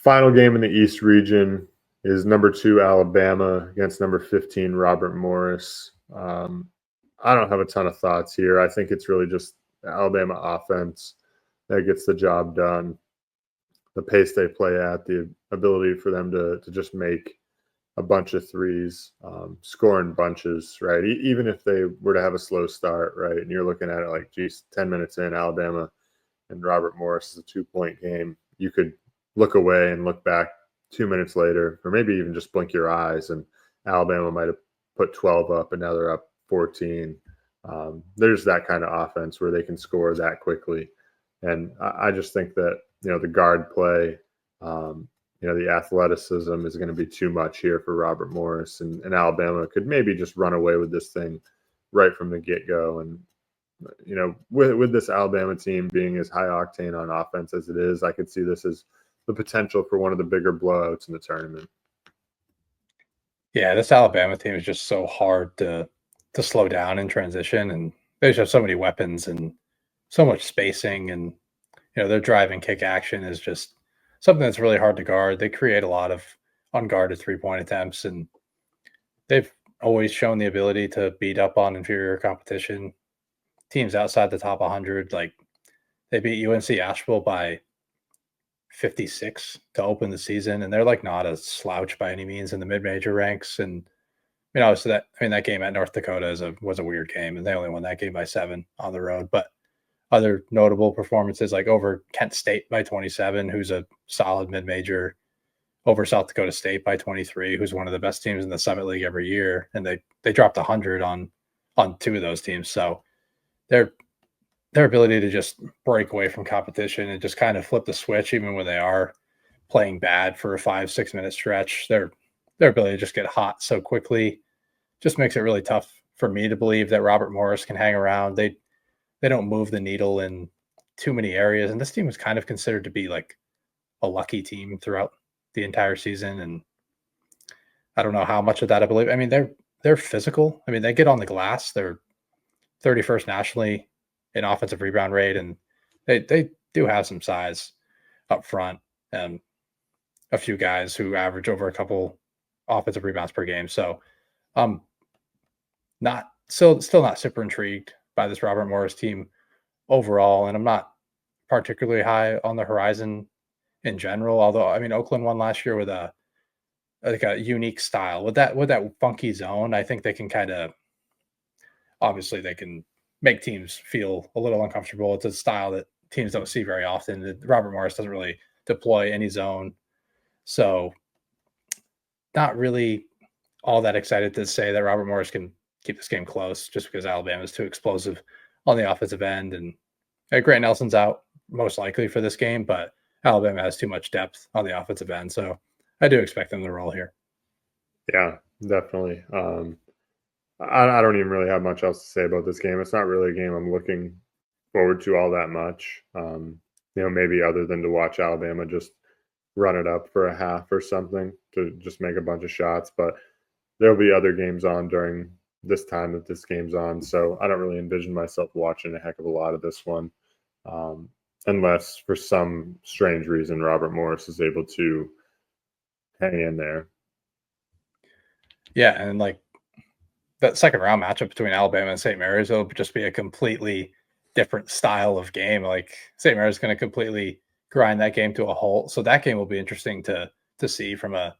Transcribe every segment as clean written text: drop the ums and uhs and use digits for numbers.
Final game in the East region is number 2 Alabama against number 15 Robert Morris. I don't have a ton of thoughts here. I think it's really just the Alabama offense that gets the job done. The pace they play at, the ability for them to just make a bunch of threes, score in bunches, right? Even if they were to have a slow start, right? And you're looking at it like, geez, 10 minutes in, Alabama and Robert Morris is a 2-point game. You could look away and look back 2 minutes later, or maybe even just blink your eyes, and Alabama might have put 12 up, and now they're up 14. There's that kind of offense where they can score that quickly. And I just think that, the guard play, the athleticism is going to be too much here for Robert Morris, and Alabama could maybe just run away with this thing right from the get-go. And, with this Alabama team being as high octane on offense as it is, I could see this as the potential for one of the bigger blowouts in the tournament. Yeah, this Alabama team is just so hard to slow down in transition, and they just have so many weapons and so much spacing, and their drive and kick action is just something that's really hard to guard. They create a lot of unguarded 3-point attempts, and they've always shown the ability to beat up on inferior competition. Teams outside the top 100, like they beat UNC Asheville by 56 to open the season, and they're like not a slouch by any means in the mid-major ranks. And so that game at North Dakota was a weird game, and they only won that game by 7 on the road. But other notable performances, like over Kent State by 27, who's a solid mid-major, over South Dakota State by 23, who's one of the best teams in the Summit League every year, and they dropped 100 on 2 of those teams. So their ability to just break away from competition and just kind of flip the switch, even when they are playing bad for a 5-6 minute stretch, their ability to just get hot so quickly just makes it really tough for me to believe that Robert Morris can hang around. They don't move the needle in too many areas, and this team is kind of considered to be like a lucky team throughout the entire season. And I don't know how much of that I believe. I mean, they're physical. I mean, they get on the glass. They're 31st nationally in offensive rebound rate, and they do have some size up front, and a few guys who average over a couple offensive rebounds per game. So still not super intrigued by this Robert Morris team overall, and I'm not particularly high on the horizon in general. Although, I mean, Oakland won last year with a unique style with that funky zone. I think they can obviously they can make teams feel a little uncomfortable. It's a style that teams don't see very often. Robert Morris doesn't really deploy any zone, so not really all that excited to say that Robert Morris can keep this game close, just because Alabama is too explosive on the offensive end. And Grant Nelson's out most likely for this game, but Alabama has too much depth on the offensive end, so I do expect them to roll here. Yeah, definitely. I don't even really have much else to say about this game. It's not really a game I'm looking forward to all that much. Maybe other than to watch Alabama just run it up for a half or something to just make a bunch of shots. But there'll be other games on during this time that this game's on. So I don't really envision myself watching a heck of a lot of this one. Unless for some strange reason Robert Morris is able to hang in there. Yeah, and like that second round matchup between Alabama and St. Mary's, it'll just be a completely different style of game. Like St. Mary's is going to completely grind that game to a halt. So that game will be interesting to see from a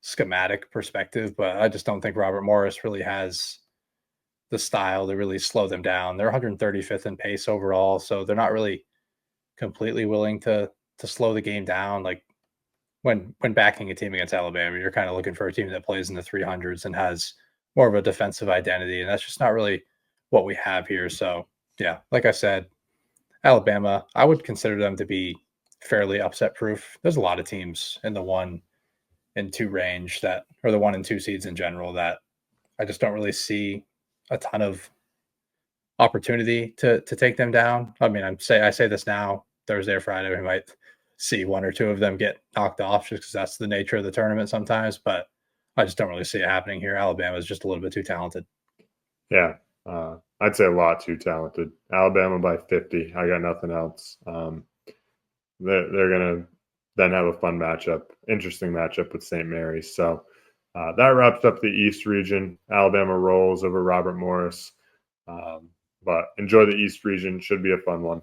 schematic perspective. But I just don't think Robert Morris really has the style to really slow them down. They're 135th in pace overall, so they're not really completely willing to slow the game down. Like when backing a team against Alabama, you're kind of looking for a team that plays in the 300s and has more of a defensive identity, and that's just not really what we have here. So yeah, like I said, Alabama, I would consider them to be fairly upset proof. There's a lot of teams in the 1 and 2 range or the 1 and 2 seeds in general, that I just don't really see a ton of opportunity to take them down. I mean, I say this now, Thursday or Friday, we might see 1 or 2 of them get knocked off just because that's the nature of the tournament sometimes, but I just don't really see it happening here. Alabama is just a little bit too talented. Yeah, I'd say a lot too talented. Alabama by 50. I got nothing else. They're gonna then have a fun matchup, interesting matchup with St. Mary's. So that wraps up the East region. Alabama rolls over Robert Morris. But enjoy the East region. Should be a fun one.